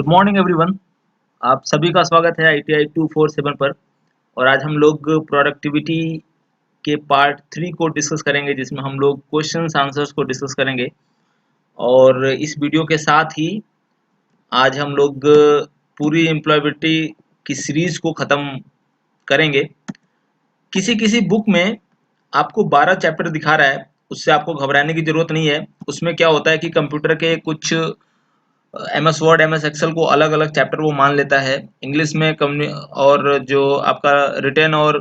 Good morning everyone. आप सभी का स्वागत है ITI 247 पर। और आज हम लोग प्रोडक्टिविटी के पार्ट 3 को डिस्कस करेंगे, जिसमें हम लोग क्वेश्चंस आंसर्स को डिस्कस करेंगे। और इस वीडियो के साथ ही आज हम लोग पूरी एम्प्लॉयबिलिटी की सीरीज को ख़त्म करेंगे। किसी किसी बुक में आपको 12 चैप्टर दिखा रहा है, उससे आपको घबराने की ज़रूरत नहीं है। उसमें क्या होता है कि कंप्यूटर के कुछ MS वर्ड MS एक्सेल को अलग अलग चैप्टर वो मान लेता है। इंग्लिश में और जो आपका रिटन और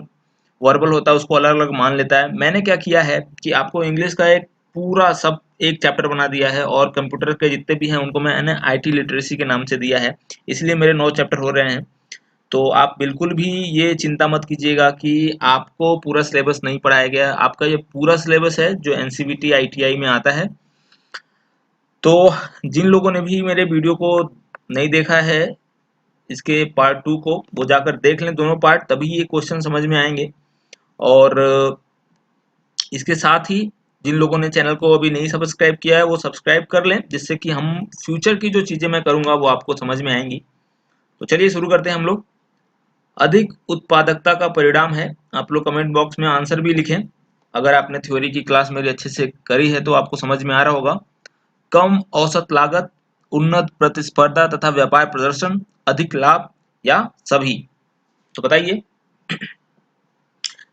वर्बल होता है उसको अलग अलग मान लेता है। मैंने क्या किया है कि आपको इंग्लिश का एक पूरा सब एक चैप्टर बना दिया है, और कंप्यूटर के जितने भी हैं उनको मैंने IT लिटरेसी के नाम से दिया है, इसलिए मेरे 9 चैप्टर हो रहे हैं। तो आप बिल्कुल भी ये चिंता मत कीजिएगा कि आपको पूरा सिलेबस नहीं पढ़ाया गया। आपका ये पूरा सिलेबस है जो NCVT ITI में आता है। तो जिन लोगों ने भी मेरे वीडियो को नहीं देखा है, इसके पार्ट 2 को, वो जाकर देख लें दोनों पार्ट, तभी ये क्वेश्चन समझ में आएंगे। और इसके साथ ही जिन लोगों ने चैनल को अभी नहीं सब्सक्राइब किया है वो सब्सक्राइब कर लें, जिससे कि हम फ्यूचर की जो चीज़ें मैं करूँगा वो आपको समझ में आएंगी। तो चलिए शुरू करते हैं हम लोग। अधिक उत्पादकता का परिणाम है। आप लोग कमेंट बॉक्स में आंसर भी लिखें। अगर आपने थ्योरी की क्लास मेरी अच्छे से करी है तो आपको समझ में आ रहा होगा। कम औसत लागत, उन्नत प्रतिस्पर्धा तथा व्यापार प्रदर्शन, अधिक लाभ, या सभी? तो बताइए।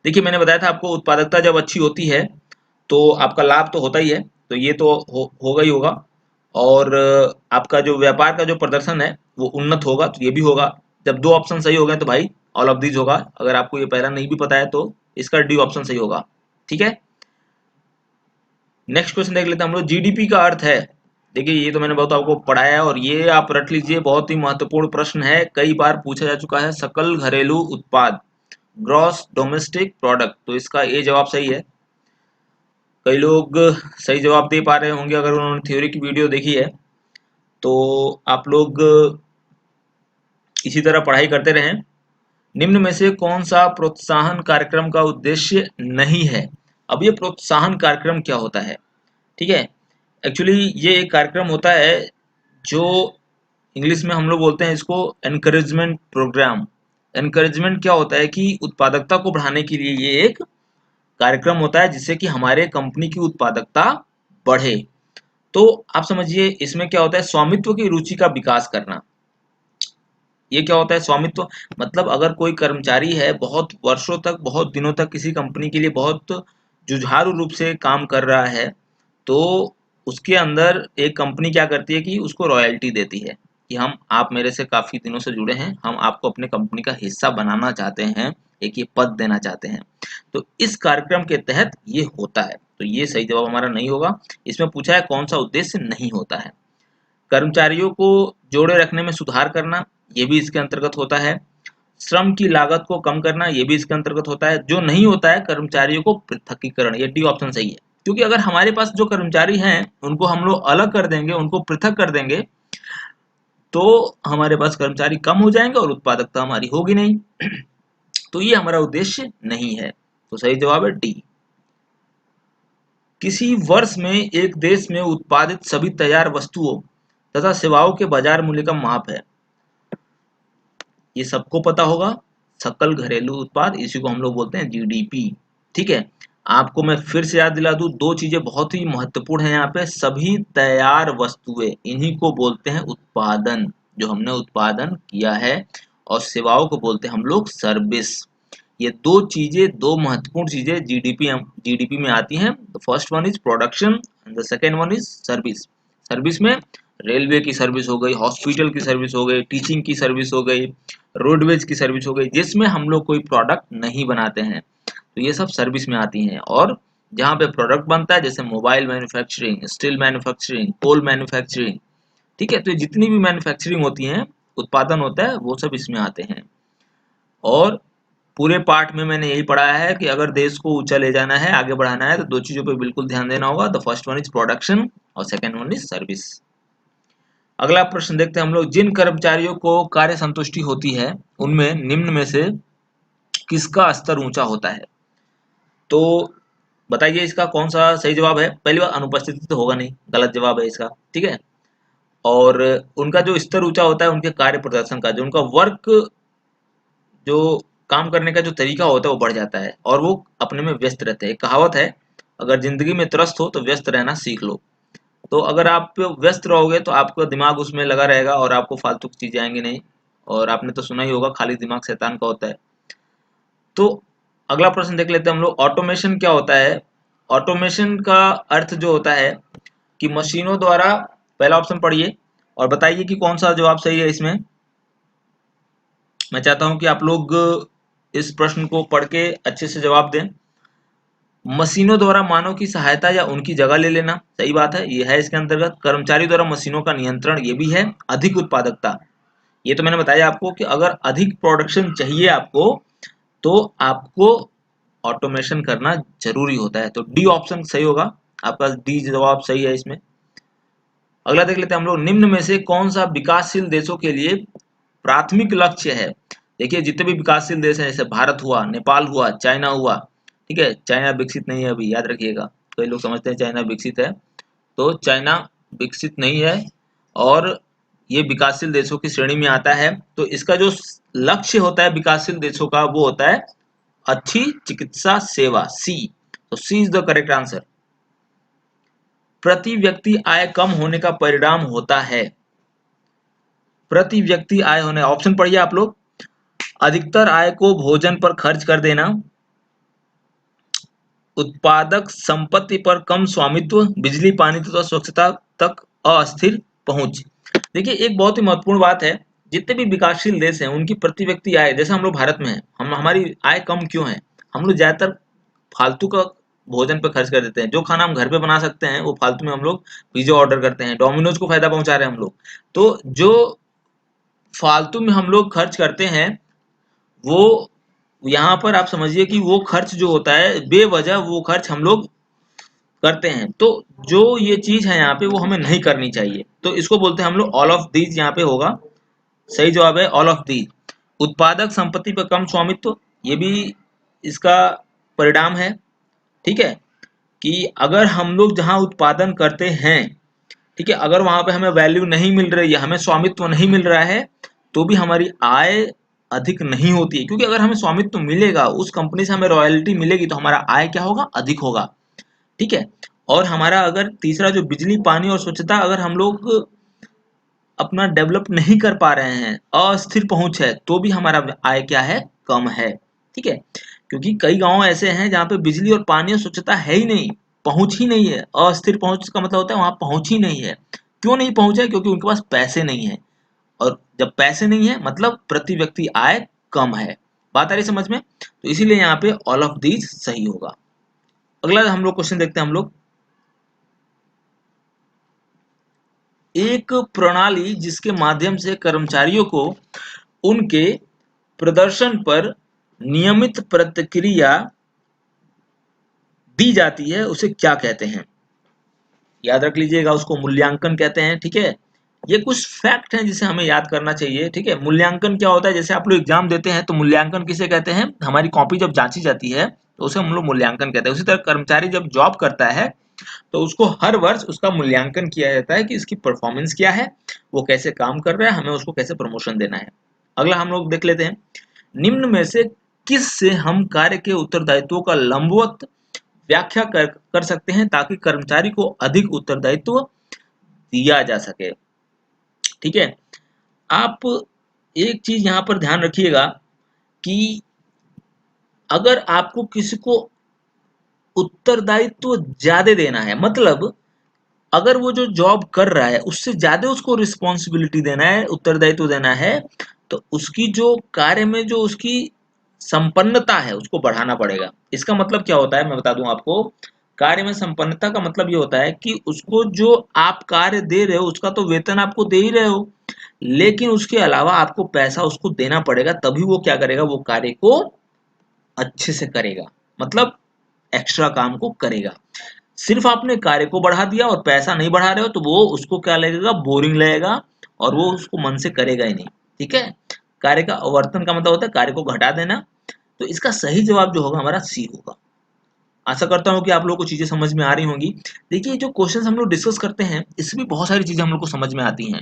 देखिए, मैंने बताया था आपको उत्पादकता जब अच्छी होती है तो आपका लाभ तो होता ही है, तो ये तो होगा ही होगा। और आपका जो व्यापार का जो प्रदर्शन है वो उन्नत होगा, तो ये भी होगा। जब दो ऑप्शन सही हो गए तो भाई ऑल ऑफ दीज होगा। अगर आपको ये पहला नहीं भी पता है तो इसका डी ऑप्शन सही होगा। ठीक है, नेक्स्ट क्वेश्चन देख लेते हैं हम लोग। GDP का अर्थ है, देखिए ये तो मैंने बहुत आपको पढ़ाया है और ये आप रट लीजिए, बहुत ही महत्वपूर्ण प्रश्न है, कई बार पूछा जा चुका है। सकल घरेलू उत्पाद, ग्रॉस डोमेस्टिक प्रोडक्ट, तो इसका ए जवाब सही है। कई लोग सही जवाब दे पा रहे होंगे अगर उन्होंने थ्योरी की वीडियो देखी है। तो आप लोग इसी तरह पढ़ाई करते रहें। निम्न में से कौन सा प्रोत्साहन कार्यक्रम का उद्देश्य नहीं है? अब ये प्रोत्साहन कार्यक्रम क्या होता है? ठीक है, एक्चुअली ये एक कार्यक्रम होता है जो इंग्लिश में हम लोग बोलते हैं इसको एनकरेजमेंट प्रोग्राम। एनकरेजमेंट क्या होता है कि उत्पादकता को बढ़ाने के लिए ये एक कार्यक्रम होता है जिससे कि हमारे कंपनी की उत्पादकता बढ़े। तो आप समझिए इसमें क्या होता है, स्वामित्व की रुचि का विकास करना। ये क्या होता है स्वामित्व? मतलब अगर कोई कर्मचारी है, बहुत वर्षों तक बहुत दिनों तक किसी कंपनी के लिए बहुत जुझारू रूप से काम कर रहा है, तो उसके अंदर एक कंपनी क्या करती है कि उसको रॉयल्टी देती है कि हम, आप मेरे से काफी दिनों से जुड़े हैं, हम आपको अपने कंपनी का हिस्सा बनाना चाहते हैं, एक ये पद देना चाहते हैं। तो इस कार्यक्रम के तहत ये होता है। तो ये सही जवाब हमारा नहीं होगा। इसमें पूछा है कौन सा उद्देश्य नहीं होता है। कर्मचारियों को जोड़े रखने में सुधार करना, ये भी इसके अंतर्गत होता है। श्रम की लागत को कम करना, ये भी इसके अंतर्गत होता है। जो नहीं होता है, कर्मचारियों को पृथकीकरण, ये डी ऑप्शन सही है। क्योंकि अगर हमारे पास जो कर्मचारी हैं उनको हम लोग अलग कर देंगे, उनको पृथक कर देंगे, तो हमारे पास कर्मचारी कम हो जाएंगे और उत्पादकता हमारी होगी नहीं। तो ये हमारा उद्देश्य नहीं है। तो सही जवाब है डी। किसी वर्ष में एक देश में उत्पादित सभी तैयार वस्तुओं तथा सेवाओं के बाजार मूल्य का माप है। ये सबको पता होगा, सकल घरेलू उत्पाद, इसी को हम लोग बोलते हैं GDP। ठीक है, आपको मैं फिर से याद दिला दूं, दो चीजें बहुत ही महत्वपूर्ण है यहाँ पे। सभी तैयार वस्तुएं, इन्हीं को बोलते हैं उत्पादन, जो हमने उत्पादन किया है, और सेवाओं को बोलते हैं हम लोग सर्विस। ये दो चीजें, दो महत्वपूर्ण चीजें जीडीपी में आती हैं। The first one is production and the second one is service. Service में रेलवे की सर्विस हो गई, हॉस्पिटल की सर्विस हो गई, टीचिंग की सर्विस हो गई, रोडवेज की सर्विस हो गई, जिसमें हम लोग कोई प्रोडक्ट नहीं बनाते हैं, तो ये सब सर्विस में आती हैं। और जहाँ पे प्रोडक्ट बनता है, जैसे मोबाइल मैन्युफैक्चरिंग, स्टील मैन्युफैक्चरिंग, कोल मैन्युफैक्चरिंग, ठीक है, तो जितनी भी मैन्युफैक्चरिंग होती है, उत्पादन होता है, वो सब इसमें आते हैं। और पूरे पार्ट में मैंने यही पढ़ाया है कि अगर देश को ऊंचा ले जाना है, आगे बढ़ाना है, तो दो चीजों पे बिल्कुल ध्यान देना होगा। The first one is production और सेकेंड वन इज सर्विस। अगला प्रश्न देखते हैं हम लोग। जिन कर्मचारियों को कार्य संतुष्टि होती है उनमें निम्न में से किसका स्तर ऊंचा होता है? तो बताइए इसका कौन सा सही जवाब है। पहली बार, अनुपस्थिति तो होगा नहीं, गलत जवाब है इसका। ठीक है, और उनका जो स्तर ऊंचा होता है उनके कार्य प्रदर्शन का, जो उनका वर्क, जो काम करने का जो तरीका होता है वो बढ़ जाता है और वो अपने में व्यस्त रहते हैं। एक कहावत है, अगर जिंदगी में त्रस्त हो तो व्यस्त रहना सीख लो। तो अगर आप व्यस्त रहोगे तो आपका दिमाग उसमें लगा रहेगा और आपको फालतू की चीजें आएंगी नहीं। और आपने तो सुना ही होगा, खाली दिमाग शैतान का होता है। तो अगला प्रश्न देख लेते हैं हम लोग, ऑटोमेशन क्या होता है। ऑटोमेशन का अर्थ जो होता है कि मशीनों द्वारा, पहला ऑप्शन पढ़िए और बताइए कि कौन सा जवाब सही है इसमें। मैं चाहता हूं कि आप लोग इस प्रश्न को पढ़ के अच्छे से जवाब दें। मशीनों द्वारा मानव की सहायता या उनकी जगह ले लेना, सही बात है, ये है इसके अंतर्गत। कर्मचारी द्वारा मशीनों का नियंत्रण, ये भी है। अधिक उत्पादकता, ये तो मैंने बताया आपको कि अगर अधिक प्रोडक्शन चाहिए आपको तो आपको ऑटोमेशन करना जरूरी होता है। तो डी ऑप्शन सही होगा आपका, डी जवाब सही है इसमें। अगला देख लेते हैं हम लोग, निम्न में से कौन सा विकासशील देशों के लिए प्राथमिक लक्ष्य है। देखिए जितने भी विकासशील देश हैं, जैसे भारत हुआ, नेपाल हुआ, चाइना हुआ, ठीक है, चाइना विकसित नहीं है अभी, याद रखिएगा। कई लोग समझते हैं चाइना विकसित है, तो चाइना विकसित नहीं है और ये विकासशील देशों की श्रेणी में आता है। तो इसका जो लक्ष्य होता है विकासशील देशों का, वो होता है अच्छी चिकित्सा सेवा, सी। तो सी इज द करेक्ट आंसर। प्रति व्यक्ति आय कम होने का परिणाम होता है, प्रति व्यक्ति आय होने, ऑप्शन पढ़िए आप लोग। अधिकतर आय को भोजन पर खर्च कर देना, उत्पादक संपत्ति पर कम स्वामित्व, बिजली पानी तथा स्वच्छता तक अस्थिर पहुंच। देखिए एक बहुत ही महत्वपूर्ण बात है, जितने भी विकासशील देश हैं उनकी प्रति व्यक्ति आय, जैसे हम लोग भारत में हैं, हम हमारी आय कम क्यों है, हम लोग ज्यादातर फालतू का भोजन पे खर्च कर देते हैं। जो खाना हम घर पे बना सकते हैं वो फालतू में हम लोग पिज्जा ऑर्डर करते हैं, डोमिनोज को फायदा पहुंचा रहे हैं हम लोग। तो जो फालतू में हम लोग खर्च करते हैं, वो यहाँ पर आप समझिए कि वो खर्च जो होता है बेवजह, वो खर्च हम लोग करते हैं। तो जो ये चीज है यहाँ पे वो हमें नहीं करनी चाहिए। तो इसको बोलते हैं हम लोग ऑल ऑफ दीज, यहाँ पे होगा सही जवाब है ऑल ऑफ दीज। उत्पादक संपत्ति पर कम स्वामित्व, ये भी इसका परिणाम है। ठीक है, कि अगर हम लोग जहां उत्पादन करते हैं, ठीक है, अगर वहां पे हमें वैल्यू नहीं मिल रही है, हमें स्वामित्व नहीं मिल रहा है, तो भी हमारी आय अधिक नहीं होती है। क्योंकि अगर हमें स्वामित्व मिलेगा, उस कंपनी से हमें रॉयल्टी मिलेगी, तो हमारा आय क्या होगा, अधिक होगा। ठीक है, और हमारा अगर तीसरा जो बिजली पानी और स्वच्छता, अगर हम लोग अपना डेवलप नहीं कर पा रहे हैं, अस्थिर पहुंच है, तो भी हमारा आय क्या है, कम है। ठीक है, क्योंकि कई गांव ऐसे हैं जहाँ पे बिजली और पानी और स्वच्छता है ही नहीं, पहुंच ही नहीं है। अस्थिर पहुंच का मतलब होता है वहां पहुंच ही नहीं है। क्यों नहीं पहुंच है, क्योंकि उनके पास पैसे नहीं है। और जब पैसे नहीं है मतलब प्रति व्यक्ति आय कम है। बात आ रही समझ में। तो इसीलिए यहाँ पे ऑल ऑफ दीज सही होगा। अगला हम लोग क्वेश्चन देखते हैं हम लोग, एक प्रणाली जिसके माध्यम से कर्मचारियों को उनके प्रदर्शन पर नियमित प्रतिक्रिया दी जाती है, उसे क्या कहते हैं। याद रख लीजिएगा, उसको मूल्यांकन कहते हैं। ठीक है, ये कुछ फैक्ट हैं जिसे हमें याद करना चाहिए। ठीक है, मूल्यांकन क्या होता है, जैसे आप लोग एग्जाम देते हैं तो मूल्यांकन किसे कहते हैं, हमारी कॉपी जब जांची जाती है तो उसे हम लोग मूल्यांकन कहते हैं। उसी तरह कर्मचारी जब जॉब करता है तो उसको हर वर्ष उसका मूल्यांकन किया जाता है कि इसकी परफॉर्मेंस क्या है, वो कैसे काम कर रहा है, हमें उसको कैसे प्रमोशन देना है। अगला हम लोग देख लेते हैं, निम्न में से किस से हम कार्य के उत्तरदायित्वों का लंबवत व्याख्या कर सकते हैं ताकि कर्मचारी को अधिक उत्तरदायित्व दिया जा सके। ठीक है, आप एक चीज यहाँ पर ध्यान रखिएगा कि अगर आपको किसी को उत्तरदायित्व ज्यादा देना है, मतलब अगर वो जो जॉब कर रहा है उससे ज्यादा उसको रिस्पॉन्सिबिलिटी देना है, उत्तरदायित्व देना है, तो उसकी जो कार्य में जो उसकी संपन्नता है उसको बढ़ाना पड़ेगा। इसका मतलब क्या होता है मैं बता दूं आपको, कार्य में संपन्नता का मतलब ये होता है कि उसको जो आप कार्य दे रहे हो उसका तो वेतन आपको दे ही रहे हो, लेकिन उसके अलावा आपको पैसा उसको देना पड़ेगा, तभी वो क्या करेगा, वो कार्य को अच्छे से करेगा, मतलब एक्स्ट्रा काम को करेगा। सिर्फ आपने कार्य को बढ़ा दिया और पैसा नहीं बढ़ा रहे हो तो वो उसको क्या लगेगा, बोरिंग लगेगा और वो उसको मन से करेगा ही नहीं। ठीक है, कार्य का आवर्तन का मतलब होता है कार्य को घटा देना। तो इसका सही जवाब जो होगा हमारा सी होगा। आशा करता हूँ कि आप लोगों को चीजें समझ में आ रही होंगी। देखिए जो क्वेश्चंस हम लोग डिस्कस करते हैं इसमें बहुत सारी चीजें हम लोग को समझ में आती हैं।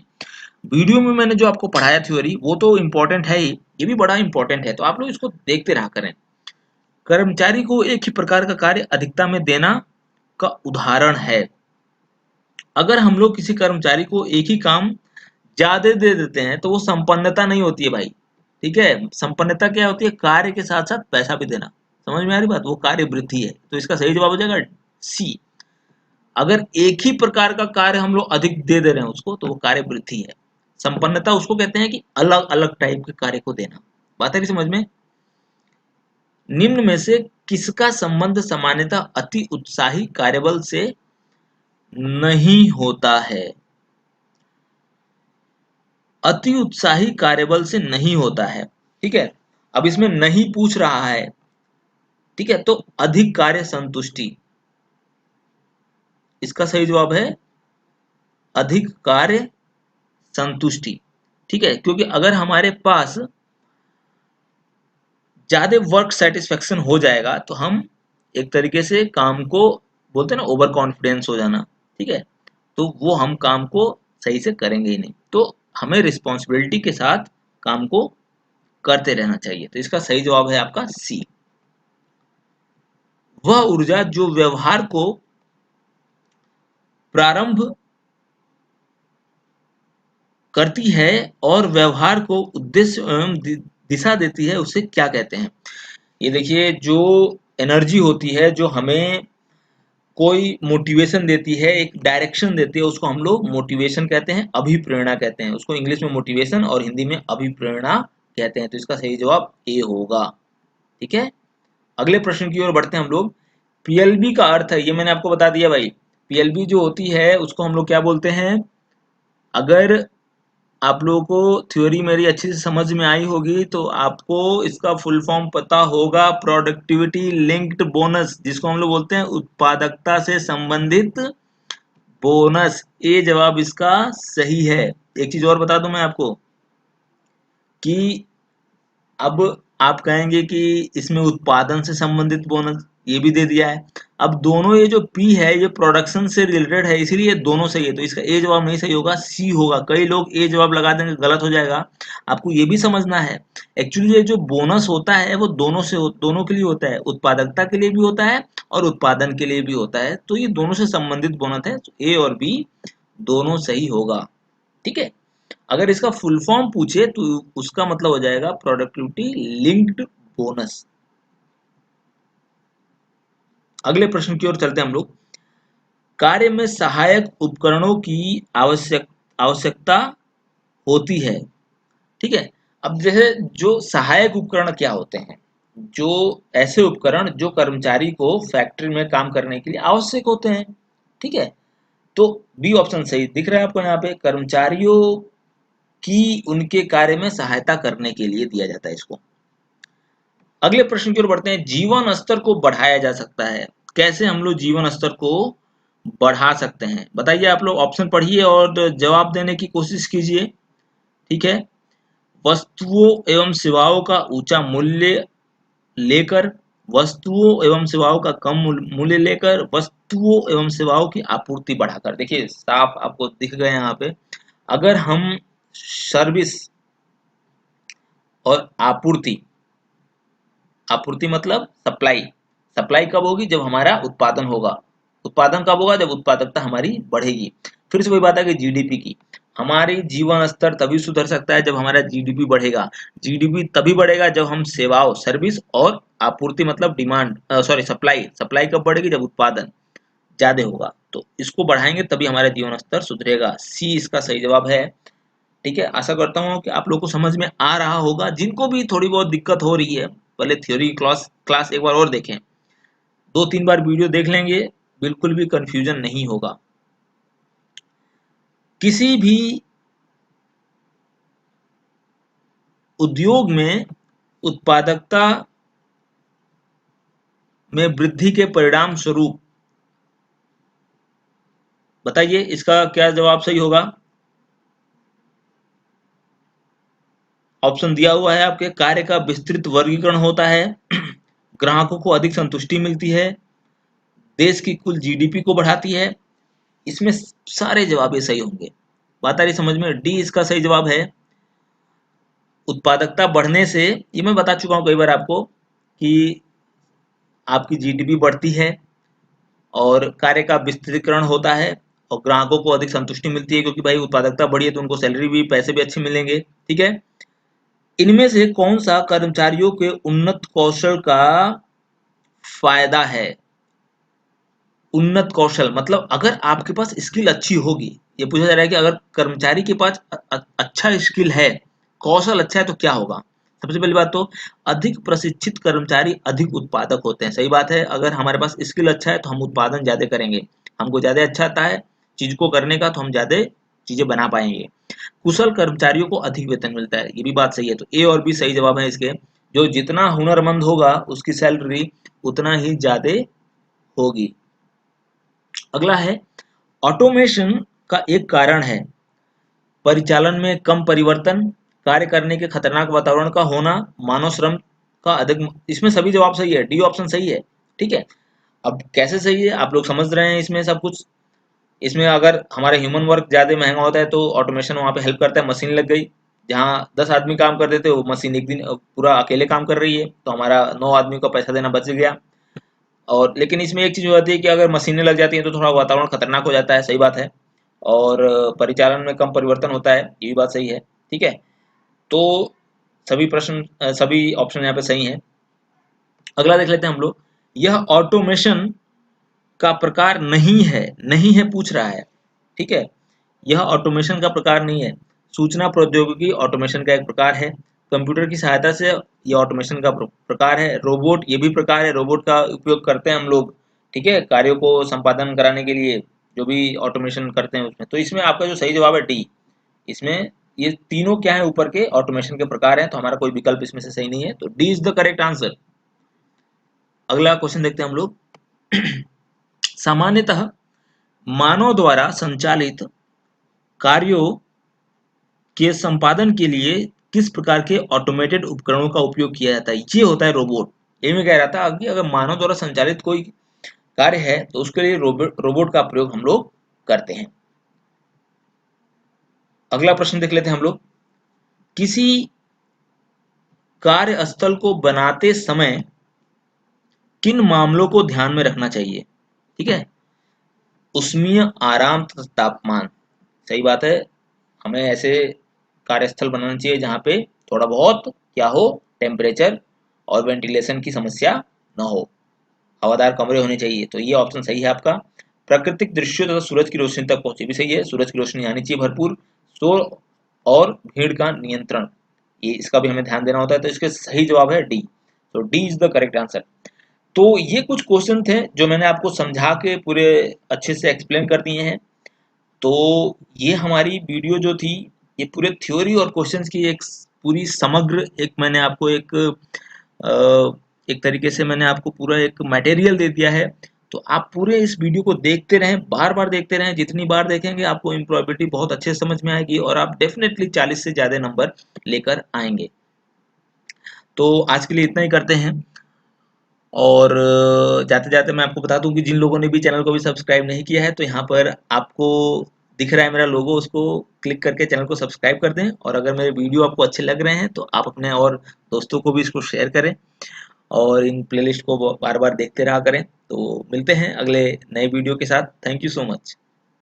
वीडियो में मैंने जो आपको पढ़ाया थ्योरी वो तो इम्पोर्टेंट है ही, ये भी बड़ा इम्पोर्टेंट है, तो आप लोग इसको देखते रहा करें। कर्मचारी को एक ही प्रकार का कार्य अधिकता में देना का उदाहरण है। अगर हम लोग किसी कर्मचारी को एक ही काम ज्यादा दे देते हैं तो वो संपन्नता नहीं होती है भाई। ठीक है, संपन्नता क्या होती है? कार्य के साथ साथ पैसा भी देना। समझ में आ रही बात? वो कार्य वृद्धि है। तो इसका सही जवाब हो जाएगा सी। अगर एक ही प्रकार का कार्य हम लोग अधिक दे दे रहे हैं उसको तो वो कार्य वृद्धि है। संपन्नता उसको कहते हैं कि अलग अलग टाइप के कार्य को देना। बात है कि समझ में? निम्न में से किसका संबंध सामान्यतः अति उत्साही कार्यबल से नहीं होता है? अति उत्साही कार्यबल से नहीं होता है। ठीक है, अब इसमें नहीं पूछ रहा है। ठीक है, तो अधिक कार्य संतुष्टि, इसका सही जवाब है अधिक कार्य संतुष्टि। ठीक है, क्योंकि अगर हमारे पास ज्यादा वर्क सेटिस्फेक्शन हो जाएगा तो हम एक तरीके से काम को बोलते हैं ना, ओवर कॉन्फिडेंस हो जाना। ठीक है, तो वो हम काम को सही से करेंगे ही नहीं। तो हमें रिस्पॉन्सिबिलिटी के साथ काम को करते रहना चाहिए। तो इसका सही जवाब है आपका सी। वह ऊर्जा जो व्यवहार को प्रारंभ करती है और व्यवहार को उद्देश्य एवं दिशा देती है उसे क्या कहते हैं? ये देखिए, जो एनर्जी होती है जो हमें कोई मोटिवेशन देती है, एक डायरेक्शन देती है, उसको हम लोग मोटिवेशन कहते हैं, अभिप्रेरणा कहते हैं। उसको इंग्लिश में मोटिवेशन और हिंदी में अभिप्रेरणा कहते हैं। तो इसका सही जवाब ए होगा। ठीक है, अगले प्रश्न की ओर बढ़ते हैं हम लोग। पीएलबी का अर्थ है, ये मैंने आपको बता दिया भाई। पीएलबी जो होती है उसको हम लोग क्या बोलते हैं? अगर आप लोगों को थ्योरी मेरी अच्छी से समझ में आई होगी तो आपको इसका फुल फॉर्म पता होगा, प्रोडक्टिविटी लिंक्ड बोनस, जिसको हम लोग बोलते हैं उत्पादकता से संबंधित बोनस। ये जवाब इसका सही है। एक चीज और बता दूं मैं आपको कि अब आप कहेंगे कि इसमें उत्पादन से संबंधित बोनस ये भी दे दिया है। अब दोनों, ये जो पी है ये प्रोडक्शन से रिलेटेड है, इसीलिए दोनों सही है। तो इसका ए जवाब नहीं सही होगा, सी होगा। कई लोग ए जवाब लगा देंगे, गलत हो जाएगा। आपको ये भी समझना है एक्चुअली ये जो बोनस होता है वो दोनों के लिए होता है, उत्पादकता के लिए भी होता है और उत्पादन के लिए भी होता है। तो ये दोनों से संबंधित बोनस है। तो ए और बी दोनों सही होगा। ठीक है, अगर इसका फुल फॉर्म पूछे तो उसका मतलब हो जाएगा प्रोडक्टिविटी लिंक्ड बोनस। अगले प्रश्न की ओर चलते हैं हम लोग। कार्य में सहायक उपकरणों की आवश्यकता होती है। ठीक है, अब जैसे जो सहायक उपकरण क्या होते हैं? जो ऐसे उपकरण जो कर्मचारी को फैक्ट्री में काम करने के लिए आवश्यक होते हैं। ठीक है, तो बी ऑप्शन सही दिख रहा है आपको यहाँ पे, कर्मचारियों की उनके कार्य में सहायता करने के लिए दिया जाता है इसको। अगले प्रश्न की ओर बढ़ते हैं। जीवन स्तर को बढ़ाया जा सकता है, कैसे हम लोग जीवन स्तर को बढ़ा सकते हैं? बताइए, आप लोग ऑप्शन पढ़िए और जवाब देने की कोशिश कीजिए। ठीक है, वस्तुओं एवं सेवाओं का ऊंचा मूल्य लेकर, वस्तुओं एवं सेवाओं का कम मूल्य लेकर, वस्तुओं एवं सेवाओं की आपूर्ति बढ़ाकर। देखिए साफ आपको दिख गए यहाँ पे। अगर हम सर्विस और आपूर्ति, आपूर्ति मतलब सप्लाई, सप्लाई कब होगी? जब हमारा उत्पादन होगा। उत्पादन कब होगा? जब उत्पादकता हमारी बढ़ेगी। फिर से वही बात है कि जीडीपी की, हमारी जीवन स्तर तभी सुधर सकता है जब हमारा जीडीपी बढ़ेगा। जीडीपी तभी बढ़ेगा जब हम सेवाओं, सर्विस और आपूर्ति मतलब डिमांड, सॉरी सप्लाई, सप्लाई कब बढ़ेगी? जब उत्पादन ज्यादा होगा। तो इसको बढ़ाएंगे तभी हमारा जीवन स्तर सुधरेगा। सी इसका सही जवाब है। ठीक है, आशा करता हूँ कि आप लोग को समझ में आ रहा होगा। जिनको भी थोड़ी बहुत दिक्कत हो रही है पहले थ्योरी क्लास क्लास एक बार और देखें, 2-3 बार वीडियो देख लेंगे, बिल्कुल भी कंफ्यूजन नहीं होगा। किसी भी उद्योग में उत्पादकता में वृद्धि के परिणाम स्वरूप, बताइए इसका क्या जवाब सही होगा? ऑप्शन दिया हुआ है आपके। कार्य का विस्तृत वर्गीकरण होता है, ग्राहकों को अधिक संतुष्टि मिलती है, देश की कुल जीडीपी को बढ़ाती है। इसमें सारे जवाब ये सही होंगे। बात आ रही समझ में? डी इसका सही जवाब है। उत्पादकता बढ़ने से, ये मैं बता चुका हूं कई बार आपको कि आपकी जीडीपी बढ़ती है और कार्य का विस्तारीकरण होता है और ग्राहकों को अधिक संतुष्टि मिलती है, क्योंकि भाई उत्पादकता बढ़ी है तो उनको सैलरी भी, पैसे भी अच्छे मिलेंगे। ठीक है। इनमें से कौन सा कर्मचारियों के उन्नत कौशल का फायदा है? उन्नत कौशल मतलब अगर आपके पास स्किल अच्छी होगी, ये पूछा जा रहा है कि अगर कर्मचारी के पास अच्छा स्किल है, कौशल अच्छा है, तो क्या होगा? सबसे पहली बात तो अधिक प्रशिक्षित कर्मचारी अधिक उत्पादक होते हैं। सही बात है। अगर हमारे पास स्किल अच्छा है तो हम उत्पादन ज्यादा करेंगे, हमको ज्यादा अच्छा आता है चीज को करने का, तो हम ज्यादा चीजें बना पाएंगे। कुशल कर्मचारियों को अधिक वेतन मिलता है, ये भी बात सही है। तो ए और बी सही जवाब है इसके। जो जितना हुनरमंद होगा उसकी सैलरी उतना ही ज्यादा होगी। अगला है, ऑटोमेशन का एक कारण है परिचालन में कम परिवर्तन, कार्य करने के खतरनाक वातावरण का होना, मानव श्रम का अधिक। इसमें सभी जवाब सही है, डी ऑप्शन सही है। ठीक है। अब कैसे सही है आप लोग समझ रहे हैं इसमें सब कुछ। इसमें अगर हमारे ह्यूमन वर्क ज्यादा महंगा होता है तो ऑटोमेशन वहां पे हेल्प करता है। मशीन लग गई, जहाँ 10 आदमी काम कर देते वो मशीन एक दिन पूरा अकेले काम कर रही है, तो हमारा 9 आदमी का पैसा देना बच गया। और लेकिन इसमें एक चीज हो जाती है कि अगर मशीनें लग जाती हैं तो थोड़ा वातावरण खतरनाक हो जाता है। सही बात है। और परिचालन में कम परिवर्तन होता है, ये भी बात सही है। ठीक है। तो सभी प्रश्न सभी ऑप्शन यहाँ पे सही हैं। अगला देख लेते हैं हम लोग। यह ऑटोमेशन का प्रकार नहीं है, नहीं है पूछ रहा है। ठीक है। यह ऑटोमेशन का प्रकार नहीं है। सूचना प्रौद्योगिकी ऑटोमेशन का एक प्रकार है। कंप्यूटर की सहायता से यह ऑटोमेशन का प्रकार है। रोबोट ये भी प्रकार है, रोबोट का उपयोग करते हैं हम लोग। ठीक है। कार्यों को संपादन कराने के लिए जो भी ऑटोमेशन करते हैं उसमें। तो इसमें आपका जो सही जवाब है डी। इसमें ये तीनों क्या है ऊपर के ऑटोमेशन के प्रकार हैं, तो हमारा कोई विकल्प इसमें से सही नहीं है, तो D is the correct answer. अगला क्वेश्चन देखते हैं हम लोग। सामान्यतः मानव द्वारा संचालित कार्यों के संपादन के लिए किस प्रकार के ऑटोमेटेड उपकरणों का उपयोग किया जाता है? ये होता है रोबोट। ये मैं कह रहा था कि अगर मानव द्वारा संचालित कोई कार्य है तो उसके लिए रोबोट का प्रयोग हम लोग करते हैं। अगला प्रश्न देख लेते हैं हम लोग। किसी कार्यस्थल को बनाते समय किन मामलों को ध्यान में रखना चाहिए? ठीक है। उष्मीय आराम तथा तापमान। सही बात है। हमें ऐसे कार्यस्थल बनाना चाहिए जहाँ पे थोड़ा बहुत क्या हो, टेम्परेचर और वेंटिलेशन की समस्या न हो, हवादार कमरे होने चाहिए। तो ये ऑप्शन सही है आपका। प्राकृतिक दृश्यों तथा सूरज की रोशनी तक पहुंचे भी सही है। सूरज की रोशनी आनी चाहिए भरपूर। शोर और भीड़ का नियंत्रण, ये इसका भी हमें ध्यान देना होता है। तो इसके सही जवाब है डी। तो D is the correct answer. तो ये कुछ क्वेश्चन थे जो मैंने आपको समझा के पूरे अच्छे से एक्सप्लेन कर दिए हैं। तो ये हमारी वीडियो जो थी, ये पूरे थ्योरी और क्वेश्चंस की एक पूरी समग्र एक मैंने आपको एक तरीके से मैंने आपको पूरा एक मटेरियल दे दिया है। तो आप पूरे इस वीडियो को देखते रहें, बार बार देखते रहें। जितनी बार देखेंगे आपको इम्प्रोबेबिलिटी बहुत अच्छे से समझ में आएगी और आप डेफिनेटली 40 से ज़्यादा नंबर लेकर आएंगे। तो आज के लिए इतना ही करते हैं। और जाते जाते मैं आपको बता दूं कि जिन लोगों ने भी चैनल को भी सब्सक्राइब नहीं किया है तो यहाँ पर आपको दिख रहा है मेरा लोगो, उसको क्लिक करके चैनल को सब्सक्राइब कर दें। और अगर मेरे वीडियो आपको अच्छे लग रहे हैं तो आप अपने और दोस्तों को भी इसको शेयर करें और इन प्लेलिस्ट को बार बार देखते रहा करें। तो मिलते हैं अगले नए वीडियो के साथ। Thank you so much.